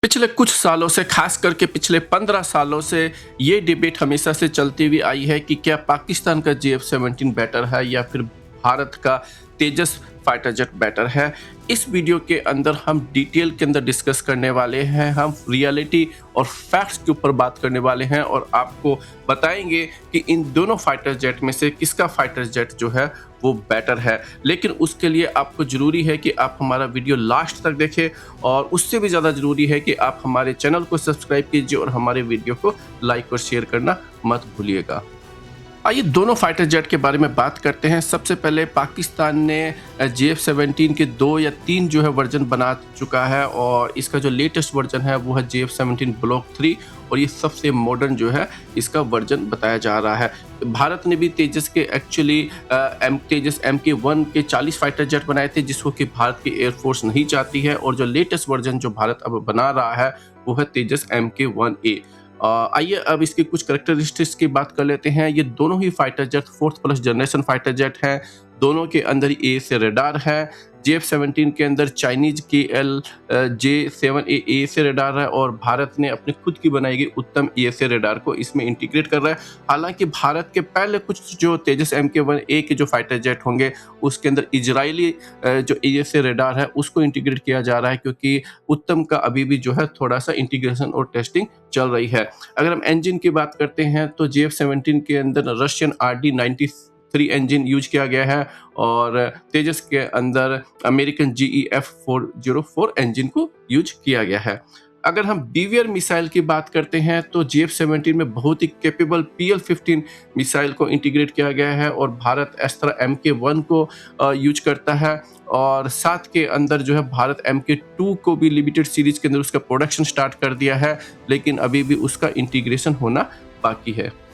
पिछले कुछ सालों से, खास करके पिछले 15 सालों से ये डिबेट हमेशा से चलती हुई आई है कि क्या पाकिस्तान का JF-17 बेटर है या फिर भारत का तेजस फाइटर जेट बेटर है। इस वीडियो के अंदर हम डिटेल के अंदर डिस्कस करने वाले हैं, हम रियलिटी और फैक्ट्स के ऊपर बात करने वाले हैं और आपको बताएंगे कि इन दोनों फाइटर जेट में से किसका फाइटर जेट जो है वो बेटर है। लेकिन उसके लिए आपको ज़रूरी है कि आप हमारा वीडियो लास्ट तक देखें और उससे भी ज़्यादा ज़रूरी है कि आप हमारे चैनल को सब्सक्राइब कीजिए और हमारे वीडियो को लाइक और शेयर करना मत भूलिएगा। आइए दोनों फाइटर जेट के बारे में बात करते हैं। सबसे पहले पाकिस्तान ने JF-17 के 2 या 3 जो है वर्जन बना चुका है और इसका जो लेटेस्ट वर्जन है वो है JF-17 ब्लॉक 3 और ये सबसे मॉडर्न जो है इसका वर्जन बताया जा रहा है। भारत ने भी तेजस के एक्चुअली तेजस MK1 के 40 फाइटर जेट बनाए थे जिसको कि भारत की एयरफोर्स नहीं चाहती है और जो लेटेस्ट वर्जन जो भारत अब बना रहा है वो है तेजस MK1A। आइए अब इसकी कुछ करेक्टरिस्टिक्स की बात कर लेते हैं। ये दोनों ही fighter jet 4th plus generation fighter jet हैं। दोनों के अंदर ही AESA रडार है। JF-17 के अंदर चाइनीज KLJ-7A से रडार है और भारत ने अपनी खुद की बनाई गई उत्तम AESA रडार को इसमें इंटीग्रेट कर रहा है। हालांकि भारत के पहले कुछ जो तेजस MK1A के जो फाइटर जेट होंगे उसके अंदर इजरायली जो AESA रडार है उसको इंटीग्रेट किया जा रहा है क्योंकि उत्तम का अभी भी जो है थोड़ा सा इंटीग्रेशन और टेस्टिंग चल रही है। अगर हम इंजन की बात करते हैं तो JF-17 के अंदर रशियन RD-93 इंजन यूज किया गया है और तेजस के अंदर अमेरिकन GEF-404 इंजन को यूज किया गया है। अगर हम BVR मिसाइल की बात करते हैं तो JF-17 में बहुत ही कैपेबल PL-15 मिसाइल को इंटीग्रेट किया गया है और भारत एस्त्रा MK1 को यूज करता है और साथ के अंदर जो है भारत MK2 को भी लिमिटेड सीरीज के अंदर उसका प्रोडक्शन स्टार्ट कर दिया है, लेकिन अभी भी उसका इंटीग्रेशन होना बाकी है।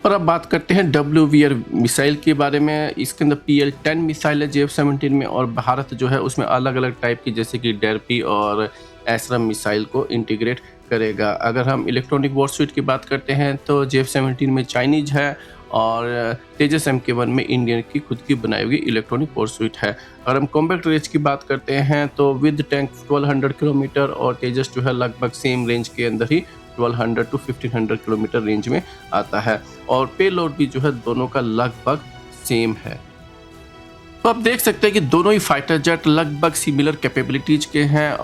और अब बात करते हैं WVR मिसाइल के बारे में। इसके अंदर PL-10 मिसाइल है JF-17 में और भारत जो है उसमें अलग अलग टाइप की जैसे कि DERPI और एसरा मिसाइल को इंटीग्रेट करेगा। अगर हम इलेक्ट्रॉनिक वॉर सूट की बात करते हैं तो JF-17 में चाइनीज है और तेजस MK1 में इंडियन की खुद की बनाई हुई इलेक्ट्रॉनिक वॉर सूट है। अगर हम कॉम्बैट रेंज की बात करते हैं तो विद टैंक 1200 किलोमीटर और तेजस जो है लगभग सेम रेंज के अंदर ही 1200 to 1500 किलोमीटर रेंज में आता है और पेलोड भी जो है दोनों का लगभग सेम है। तो आप देख सकते हैं कि दोनों ही फाइटर जेट लगभग सिमिलर कैपेबिलिटीज के हैं,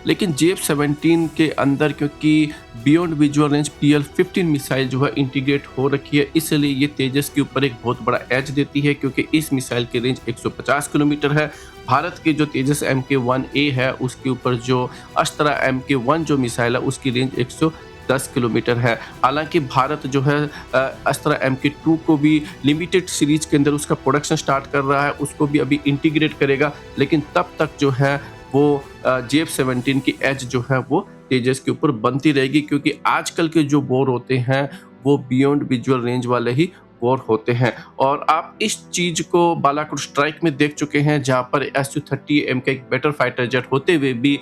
लेकिन JF-17 के अंदर क्योंकि beyond visual range PL-15 missile जो है इंटीग्रेट हो रखी है, इसलिए ये तेजस के ऊपर एक बहुत बड़ा एज देती है क्योंकि इस मिसाइल की रेंज 150 किलोमीटर है। भारत के जो तेजस MK1A है उसके ऊपर जो अस्त्रा MK1 जो मिसाइल है उसकी रेंज 110 किलोमीटर है। हालांकि भारत जो है अस्त्रा MK2 को भी लिमिटेड सीरीज के अंदर उसका प्रोडक्शन स्टार्ट कर रहा है, उसको भी अभी इंटीग्रेट करेगा, लेकिन तब तक जो है वो JF-17 की एज जो है वो तेजस के ऊपर बनती रहेगी क्योंकि आजकल के जो वॉर होते हैं वो बियॉन्ड विजुअल रेंज वाले ही वॉर होते हैं। और आप इस चीज को बालाकोट स्ट्राइक में देख चुके हैं जहां पर Su-30M का एक बेटर फाइटर जेट होते हुए भी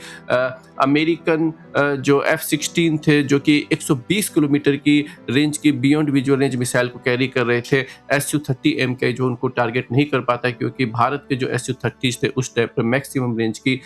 अमेरिकन जो F-16 थे जो कि 120 किलोमीटर की रेंज की बियॉन्ड विजुअल रेंज मिसाइल को कैरी कर रहे थे। Su-30M का जो उनको टारगेट नहीं कर पाता क्योंकि भारत के जो Su-30 थे उस टाइप पर मैक्सिमम रेंज की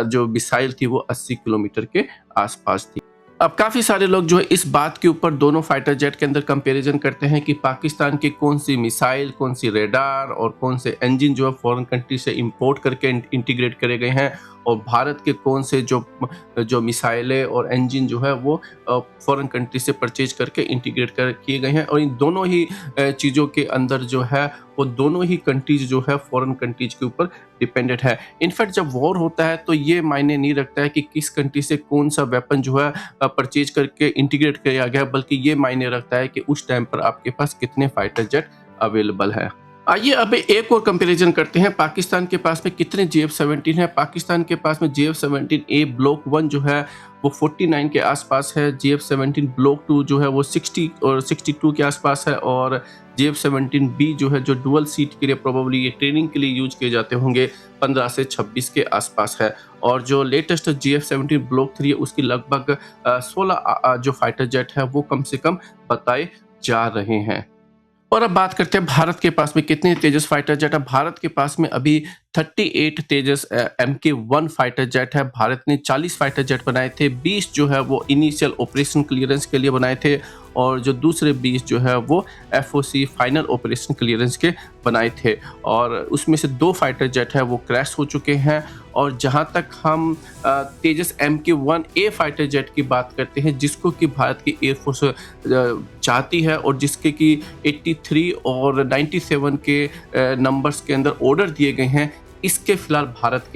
जो मिसाइल थी वो 80 किलोमीटर के आसपास थी। अब काफ़ी सारे लोग जो है इस बात के ऊपर दोनों फाइटर जेट के अंदर कंपैरिजन करते हैं कि पाकिस्तान की कौन सी मिसाइल, कौन सी रेडार और कौन से इंजन जो है फॉरेन कंट्री से इंपोर्ट करके इंटीग्रेट करे गए हैं और भारत के कौन से जो मिसाइलें और इंजन जो है वो फॉरेन कंट्री से परचेज करके इंटीग्रेट किए गए हैं। और इन दोनों ही चीज़ों के अंदर जो है वो दोनों ही कंट्रीज जो है फॉरेन कंट्रीज के ऊपर डिपेंडेंट है। इनफैक्ट जब वॉर होता है तो ये मायने नहीं रखता है कि किस कंट्री से कौन सा वेपन जो है परचेज करके इंटीग्रेट किया गया, बल्कि ये मायने रखता है कि उस टाइम पर आपके पास कितने फाइटर जेट अवेलेबल है। आइए अब एक और कंपैरिजन करते हैं। पाकिस्तान के पास में कितने JF-17 है। पाकिस्तान के पास में JF-17A ब्लॉक 1 जो है वो 49 के आसपास है। JF-17 ब्लॉक 2 जो है वो 60 और 62 के आसपास है और JF-17B जो है जो डुअल सीट के लिए प्रोबेबली ये ट्रेनिंग के लिए यूज किए जाते होंगे 15 से 26 के आसपास है। और जो लेटेस्ट JF-17 ब्लॉक 3 है उसकी लगभग 16 जो फाइटर जेट है वो कम से कम बताए जा रहे हैं। और अब बात करते हैं भारत के पास में कितने तेजस फाइटर जेट है। भारत के पास में अभी 38 तेजस MK1 फाइटर जेट है। भारत ने 40 फाइटर जेट बनाए थे, 20 जो है वो इनिशियल ऑपरेशन क्लियरेंस के लिए बनाए थे और जो दूसरे 20 जो है वो FOC फाइनल ऑपरेशन क्लियरेंस के बनाए थे और उसमें से 2 फाइटर जेट है वो क्रैश हो चुके हैं। और जहाँ तक हम तेजस MK1A फाइटर जेट की बात करते हैं, जिसको कि भारत की एयरफोर्स चाहती है और जिसके कि 83 और 97 के नंबर्स के अंदर ऑर्डर दिए गए हैं, इसके फिलहाल भारत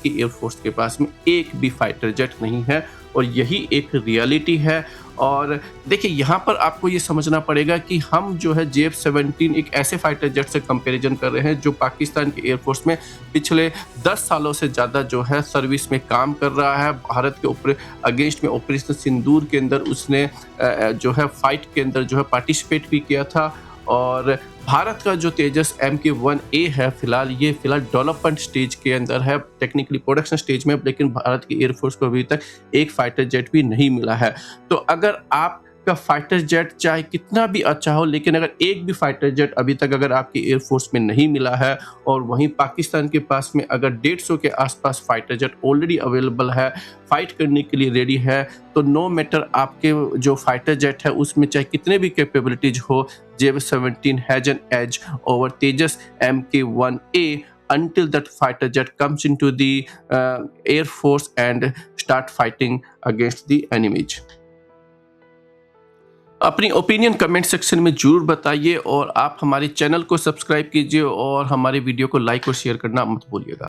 की एयरफोर्स के पास में एक भी फाइटर जेट नहीं है और यही एक रियलिटी है। और देखिए यहाँ पर आपको ये समझना पड़ेगा कि हम जो है JF-17 एक ऐसे फाइटर जेट से कंपैरिजन कर रहे हैं जो पाकिस्तान की एयरफोर्स में पिछले 10 सालों से ज़्यादा जो है सर्विस में काम कर रहा है। भारत के ऊपर अगेंस्ट में ऑपरेशन सिंदूर के अंदर उसने जो है फाइट के अंदर जो है पार्टिसिपेट भी किया था। और भारत का जो तेजस MK1A है फिलहाल डेवलपमेंट स्टेज के अंदर है, टेक्निकली प्रोडक्शन स्टेज में, लेकिन भारत की एयरफोर्स को अभी तक एक फाइटर जेट भी नहीं मिला है। तो अगर आपका फाइटर जेट चाहे कितना भी अच्छा हो, लेकिन अगर एक भी फाइटर जेट अभी तक अगर आपकी एयरफोर्स में नहीं मिला है और वहीं पाकिस्तान के पास में अगर 150 के आसपास फाइटर जेट ऑलरेडी अवेलेबल है, फाइट करने के लिए रेडी है, तो नो मैटर आपके जो फाइटर जेट है उसमें चाहे कितने भी कैपेबिलिटीज हो, JF-17 has an edge over Tejas MK1A until that fighter jet comes into the air force and start fighting against the enemies। अपनी ओपिनियन कमेंट सेक्शन में ज़रूर बताइए और आप हमारे चैनल को सब्सक्राइब कीजिए और हमारे वीडियो को लाइक और शेयर करना मत भूलिएगा।